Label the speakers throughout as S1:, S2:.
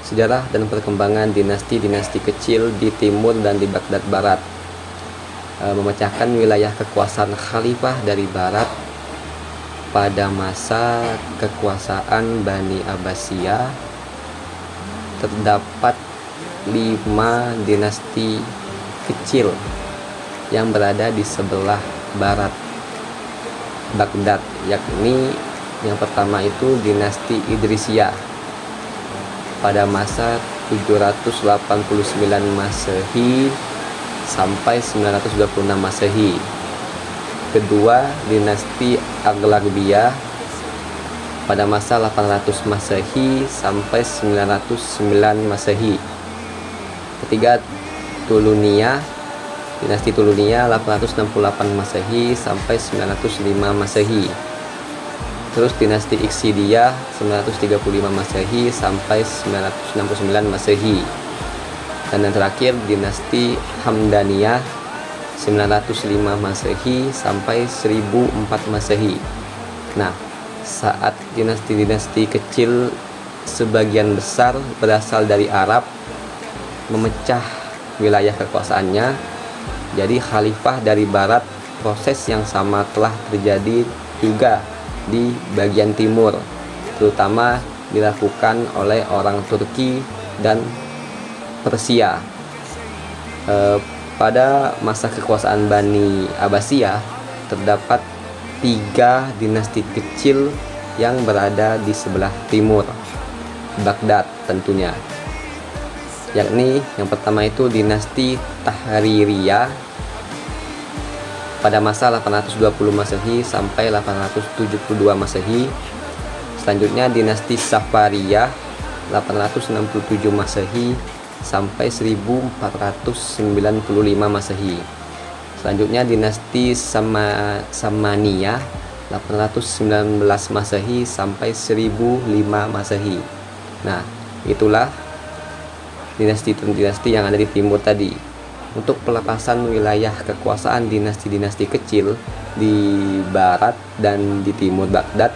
S1: Sejarah dan perkembangan dinasti-dinasti kecil di timur dan di Baghdad Barat. Memecahkan wilayah kekuasaan khalifah dari barat pada masa kekuasaan Bani Abbasiyah. Terdapat 5 dinasti kecil yang berada di sebelah barat Baghdad, yakni yang pertama itu dinasti Idrisiyah pada masa 789 Masehi sampai 926 Masehi. Kedua, dinasti Aghlabiyah pada masa 800 Masehi sampai 909 Masehi. Ketiga, Tuluniyah, dinasti Tuluniyah 868 Masehi sampai 905 Masehi. Terus dinasti Iksidiyah 935 Masehi sampai 969 Masehi. Dan yang terakhir dinasti Hamdaniyah 905 Masehi sampai 1004 Masehi. Nah, saat dinasti-dinasti kecil sebagian besar berasal dari Arab memecah wilayah kekuasaannya, jadi khalifah dari barat, proses yang sama telah terjadi juga di bagian timur, terutama dilakukan oleh orang Turki dan Persia. Pada masa kekuasaan Bani Abbasiyah terdapat 3 dinasti kecil yang berada di sebelah timur Baghdad tentunya, yakni yang pertama itu dinasti Tahririyah pada masa 820 Masehi sampai 872 Masehi. Selanjutnya dinasti Safariyah 867 Masehi sampai 1495 Masehi. Selanjutnya dinasti Samaniyah 819 Masehi sampai 1005 Masehi. Nah, itulah dinasti-dinasti yang ada di timur tadi. Untuk pelepasan wilayah kekuasaan dinasti-dinasti kecil di barat dan di timur Baghdad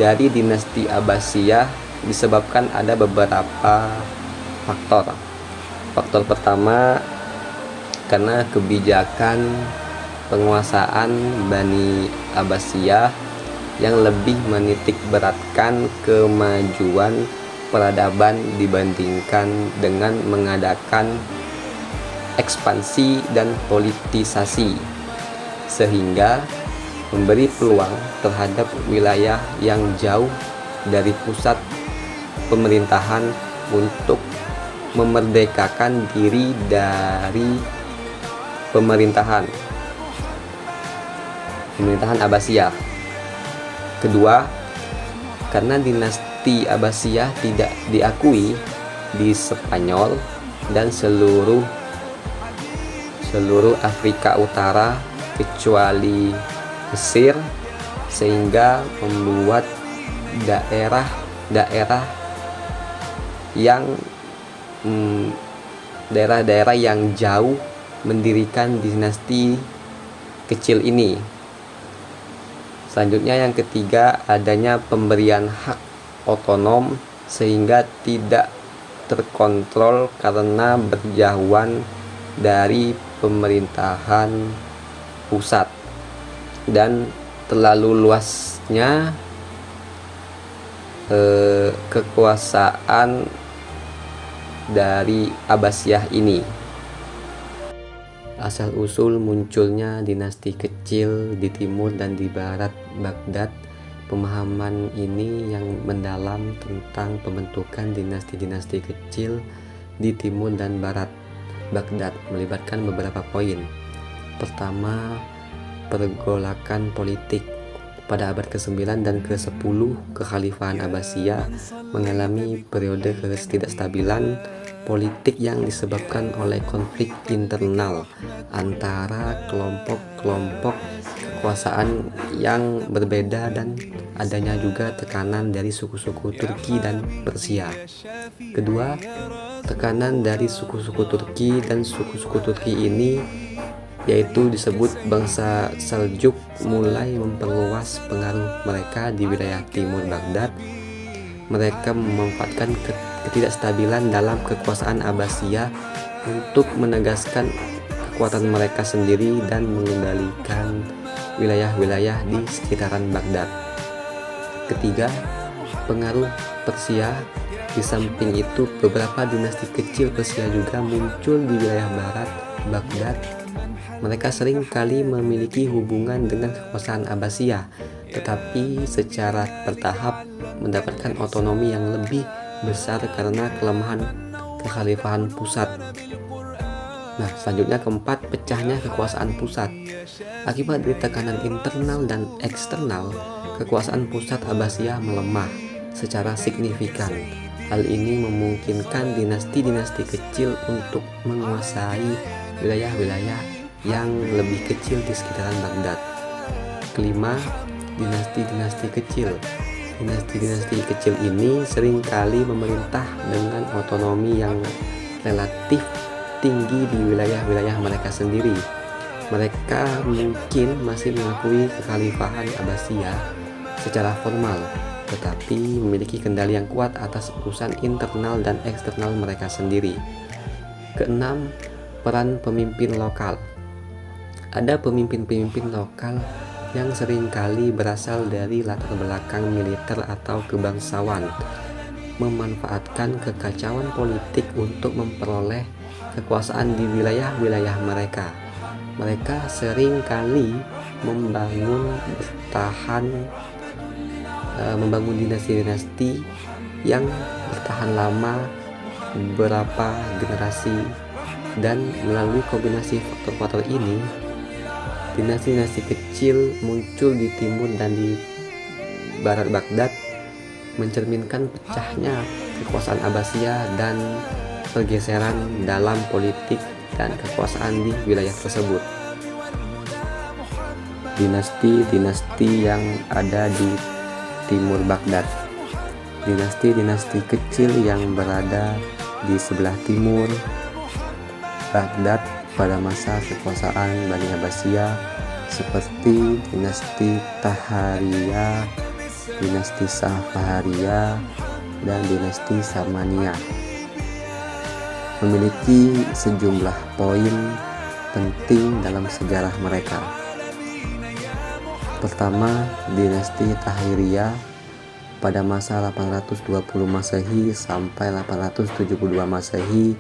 S1: dari dinasti Abbasiyah disebabkan ada beberapa faktor. Faktor pertama, karena kebijakan penguasaan Bani Abbasiyah yang lebih menitik beratkan kemajuan peradaban dibandingkan dengan mengadakan ekspansi dan politisasi, sehingga memberi peluang terhadap wilayah yang jauh dari pusat pemerintahan untuk memerdekakan diri dari pemerintahan Abbasiyah. Kedua, karena dinasti Abbasiyah tidak diakui di Spanyol dan seluruh Afrika Utara kecuali Mesir, sehingga membuat daerah-daerah yang jauh mendirikan dinasti kecil ini. Selanjutnya yang ketiga, adanya pemberian hak otonom sehingga tidak terkontrol karena berjauhan dari pemerintahan pusat dan terlalu luasnya kekuasaan dari Abbasiyah ini. Asal-usul munculnya dinasti kecil di timur dan di barat Baghdad. Pemahaman ini yang mendalam tentang pembentukan dinasti-dinasti kecil di timur dan barat Baghdad melibatkan beberapa poin. Pertama, pergolakan politik. Pada abad ke-9 dan ke-10, kekhalifahan Abbasiyah mengalami periode ketidakstabilan politik yang disebabkan oleh konflik internal antara kelompok-kelompok kekuasaan yang berbeda dan adanya juga tekanan dari suku-suku Turki dan Persia. Kedua, tekanan dari suku-suku Turki dan suku-suku Turki ini, yaitu disebut bangsa Seljuk, mulai memperluas pengaruh mereka di wilayah timur Baghdad Mereka memanfaatkan ketidakstabilan dalam kekuasaan Abbasiyah untuk menegaskan kekuatan mereka sendiri dan mengendalikan wilayah-wilayah di sekitaran Baghdad. Ketiga, pengaruh Persia. Di samping itu, beberapa dinasti kecil Persia juga muncul di wilayah barat Baghdad. Mereka sering kali memiliki hubungan dengan kekuasaan Abbasiyah, tetapi secara bertahap mendapatkan otonomi yang lebih besar karena kelemahan kekhalifahan pusat. Nah, selanjutnya keempat, pecahnya kekuasaan pusat. Akibat dari tekanan internal dan eksternal, kekuasaan pusat Abbasiyah melemah secara signifikan. Hal ini memungkinkan dinasti-dinasti kecil untuk menguasai wilayah-wilayah yang lebih kecil di sekitaran Baghdad. Kelima, dinasti-dinasti kecil. Dinasti-dinasti kecil ini seringkali memerintah dengan otonomi yang relatif tinggi di wilayah-wilayah mereka sendiri. Mereka mungkin masih mengakui kekhalifahan Abbasiyah secara formal, tetapi memiliki kendali yang kuat atas urusan internal dan eksternal mereka sendiri. Keenam, peran pemimpin lokal. Ada pemimpin-pemimpin lokal yang seringkali berasal dari latar belakang militer atau kebangsawan, memanfaatkan kekacauan politik untuk memperoleh kekuasaan di wilayah-wilayah mereka. Mereka seringkali membangun dinasti-dinasti yang bertahan lama beberapa generasi, dan melalui kombinasi faktor-faktor ini, dinasti-dinasti kecil muncul di timur dan di barat Baghdad, mencerminkan pecahnya kekuasaan Abbasiyah dan pergeseran dalam politik dan kekuasaan di wilayah tersebut. Dinasti-dinasti yang ada di timur Baghdad. Dinasti-dinasti kecil yang berada di sebelah timur Baghdad pada masa kekuasaan Bani Abbasiyah seperti dinasti Tahariyah, dinasti Safahariyah, dan dinasti Samaniyah memiliki sejumlah poin penting dalam sejarah mereka. Pertama, dinasti Tahiriyah pada masa 820 Masehi sampai 872 Masehi.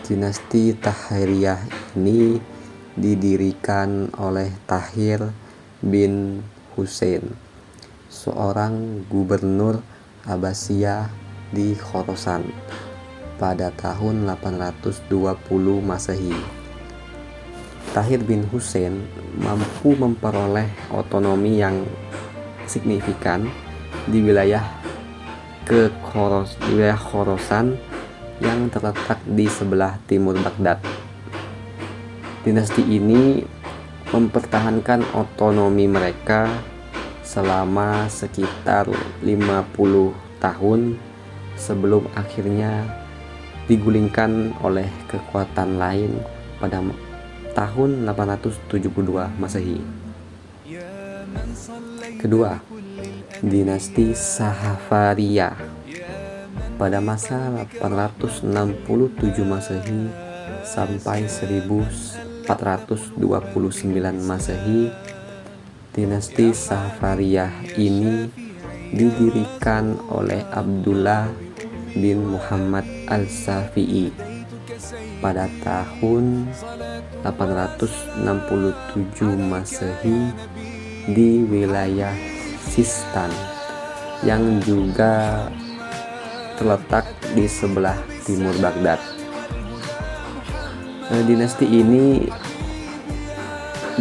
S1: Dinasti Tahiriyah ini didirikan oleh Tahir bin Husain, seorang gubernur Abbasiyah di Khorasan pada tahun 820 Masehi. Tahir bin Husain mampu memperoleh otonomi yang signifikan di wilayah Khorasan yang terletak di sebelah timur Baghdad. Dinasti ini mempertahankan otonomi mereka selama sekitar 50 tahun sebelum akhirnya digulingkan oleh kekuatan lain pada tahun 872 Masehi. Kedua, dinasti Safahariyah pada masa 867 Masehi sampai 1429 Masehi. Dinasti Safahariyah ini didirikan oleh Abdullah bin Muhammad al-Safi'i pada tahun 867 Masehi di wilayah Sistan yang juga terletak di sebelah timur Baghdad. Dinasti ini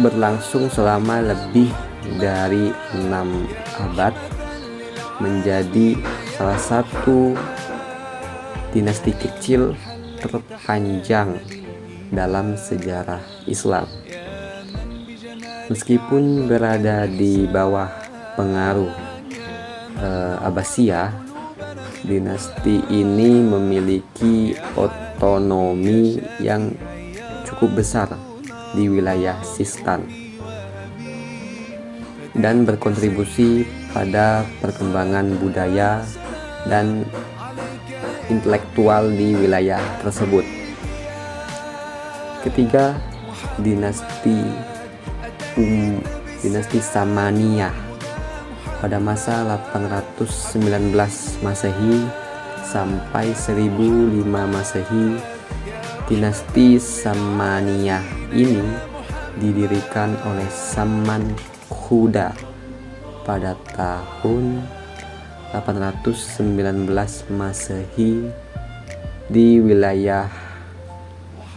S1: berlangsung selama lebih dari 6 abad, menjadi salah satu dinasti kecil terpanjang dalam sejarah Islam. Meskipun berada di bawah pengaruh Abbasiyah, dinasti ini memiliki otonomi yang cukup besar di wilayah Sistan dan berkontribusi pada perkembangan budaya dan intelektual di wilayah tersebut. Ketiga, dinasti Samaniyah pada masa 819 Masehi sampai 1005 Masehi. Dinasti Samaniyah ini didirikan oleh Saman Khuda pada tahun 819 Masehi di wilayah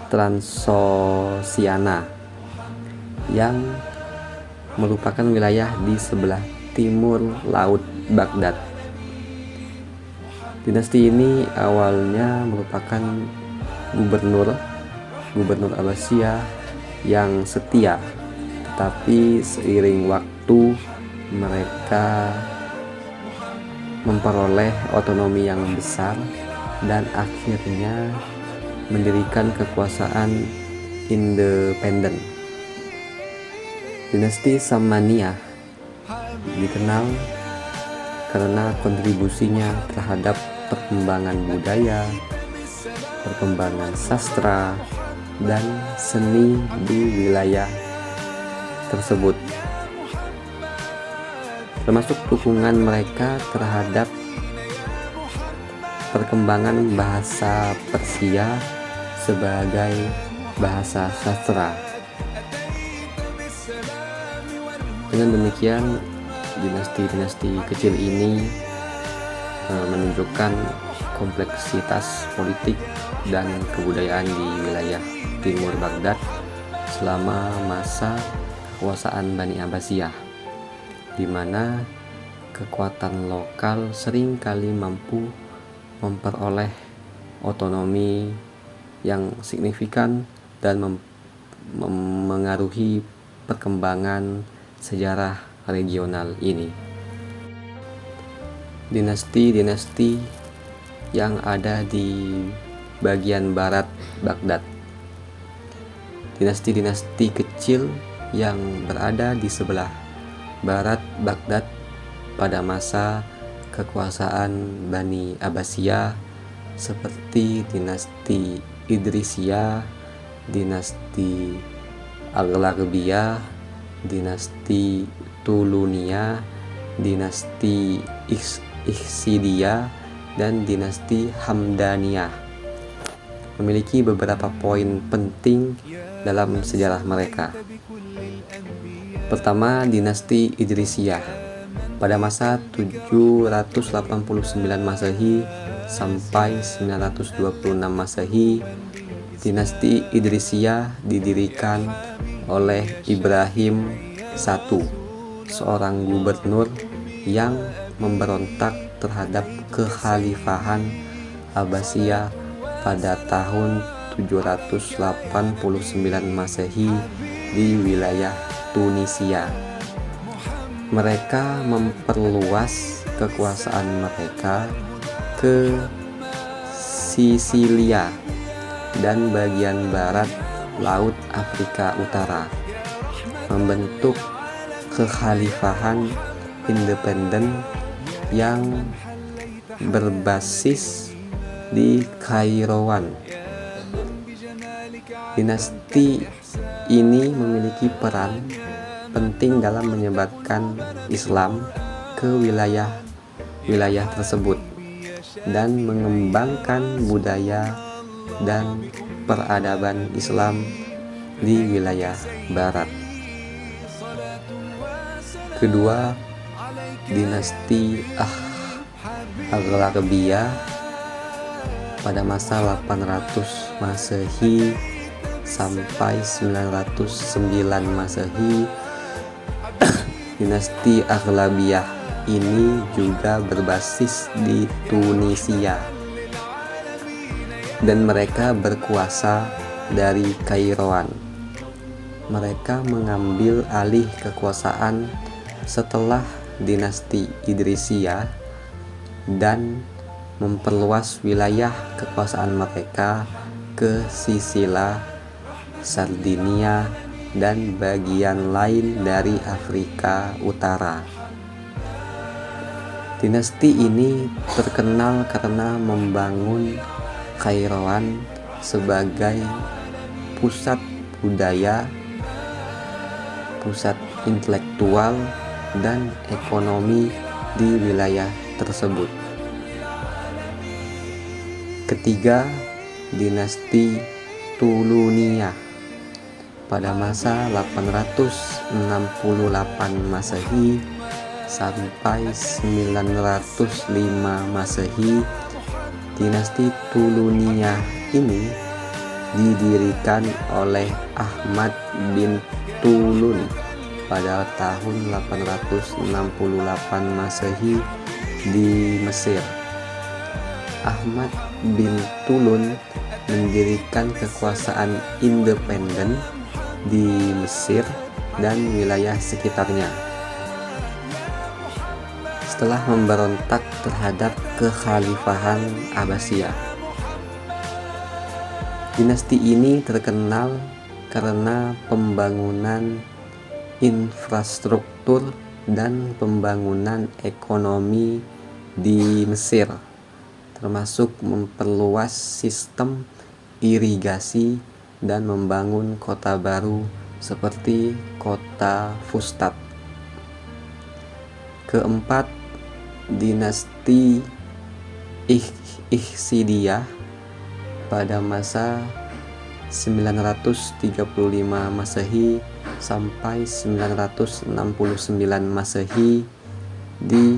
S1: Transosiana yang merupakan wilayah di sebelah timur laut Baghdad. Dinasti ini awalnya merupakan gubernur Abbasiyah yang setia, tetapi seiring waktu mereka memperoleh otonomi yang besar dan akhirnya mendirikan kekuasaan independen. Dinasti Samaniyah dikenal karena kontribusinya terhadap perkembangan budaya, perkembangan sastra, dan seni di wilayah tersebut, termasuk dukungan mereka terhadap perkembangan bahasa Persia sebagai bahasa sastra. Dengan demikian, dinasti-dinasti kecil ini menunjukkan kompleksitas politik dan kebudayaan di wilayah timur Baghdad selama masa kekuasaan Bani Abbasiyah, di mana kekuatan lokal seringkali mampu memperoleh otonomi yang signifikan dan memengaruhi perkembangan sejarah regional ini. Dinasti-dinasti yang ada di bagian barat Baghdad. Dinasti-dinasti kecil yang berada di sebelah barat Baghdad pada masa kekuasaan Bani Abbasiyah seperti dinasti Idrisiyah, dinasti Aghlabiyah, dinasti Tuluniyah, dinasti Ikhsidiyah, dan dinasti Hamdaniyah memiliki beberapa poin penting dalam sejarah mereka. Pertama, dinasti Idrisiyah pada masa 789 Masehi sampai 926 Masehi. Dinasti Idrisiyah didirikan oleh Ibrahim I, seorang gubernur yang memberontak terhadap kekhalifahan Abbasiyah pada tahun 789 Masehi di wilayah Tunisia. Mereka memperluas kekuasaan mereka ke Sisilia dan bagian barat Laut Afrika Utara, membentuk kekhalifahan independen yang berbasis di Kairouan. Dinasti ini memiliki peran penting dalam menyebarkan Islam ke wilayah tersebut dan mengembangkan budaya dan peradaban Islam di wilayah barat. Kedua, dinasti Aghlabiyah pada masa 800 Masehi sampai 909 Masehi. Dinasti Aghlabiyah ini juga berbasis di Tunisia dan mereka berkuasa dari Kairouan. Mereka mengambil alih kekuasaan setelah dinasti Idrisiyah dan memperluas wilayah kekuasaan mereka ke Sisilia, Sardinia, dan bagian lain dari Afrika Utara. Dinasti ini terkenal karena membangun Kairouan sebagai pusat budaya, pusat intelektual, dan ekonomi di wilayah tersebut. Ketiga, dinasti Tuluniyah. Pada masa 868 Masehi sampai 905 Masehi, dinasti Tuluniyah ini didirikan oleh Ahmad bin Tulun pada tahun 868 Masehi di Mesir. Ahmad bin Tulun mendirikan kekuasaan independen di Mesir dan wilayah sekitarnya. Setelah memberontak terhadap kekhalifahan Abbasiyah, dinasti ini terkenal karena pembangunan infrastruktur dan pembangunan ekonomi di Mesir, termasuk memperluas sistem irigasi dan membangun kota baru seperti kota Fustat. Keempat, dinasti Ikhsidiyah pada masa 935 Masehi sampai 969 Masehi. Di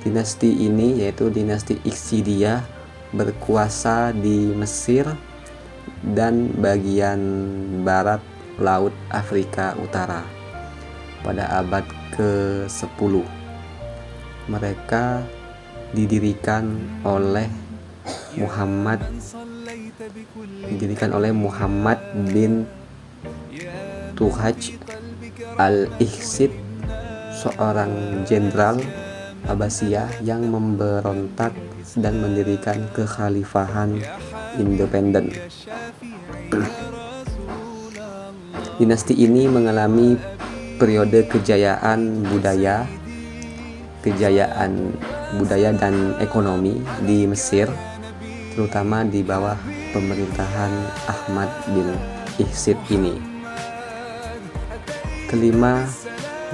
S1: dinasti ini, yaitu dinasti Ikhsidiyah, berkuasa di Mesir dan bagian barat Laut Afrika Utara pada abad ke-10. Mereka didirikan oleh Muhammad bin Tuhaj al-Ikhsid, seorang jenderal Abbasiyah yang memberontak dan mendirikan kekhalifahan independen. Dinasti ini mengalami periode kejayaan budaya dan ekonomi di Mesir, terutama di bawah pemerintahan Ahmad bin Ikhsid ini. Kelima,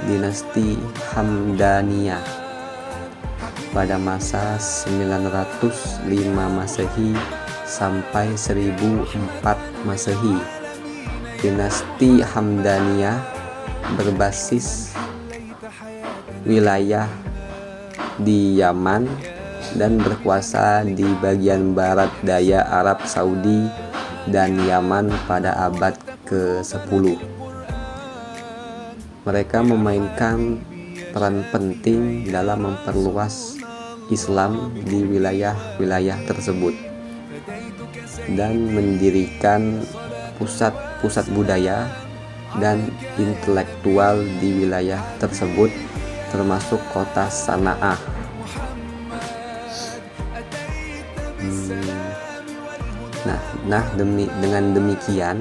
S1: dinasti Hamdaniyah pada masa 905 Masehi sampai 1004 Masehi. Dinasti Hamdaniyah berbasis wilayah di Yaman dan berkuasa di bagian barat daya Arab Saudi dan Yaman pada abad ke-10. Mereka memainkan peran penting dalam memperluas Islam di wilayah-wilayah tersebut dan mendirikan pusat-pusat budaya dan intelektual di wilayah tersebut, termasuk kota Sana'ah. Dengan demikian,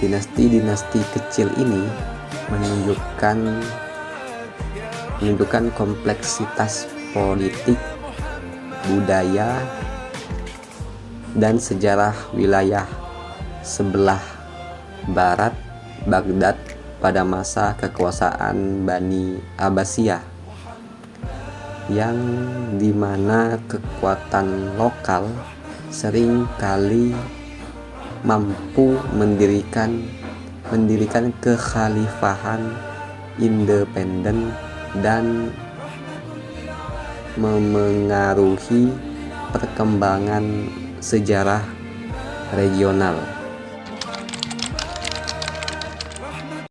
S1: dinasti-dinasti kecil ini menunjukkan kompleksitas politik, budaya, dan sejarah wilayah sebelah barat Baghdad pada masa kekuasaan Bani Abbasiyah, yang dimana kekuatan lokal sering kali mampu mendirikan kekhalifahan independen dan memengaruhi perkembangan sejarah regional.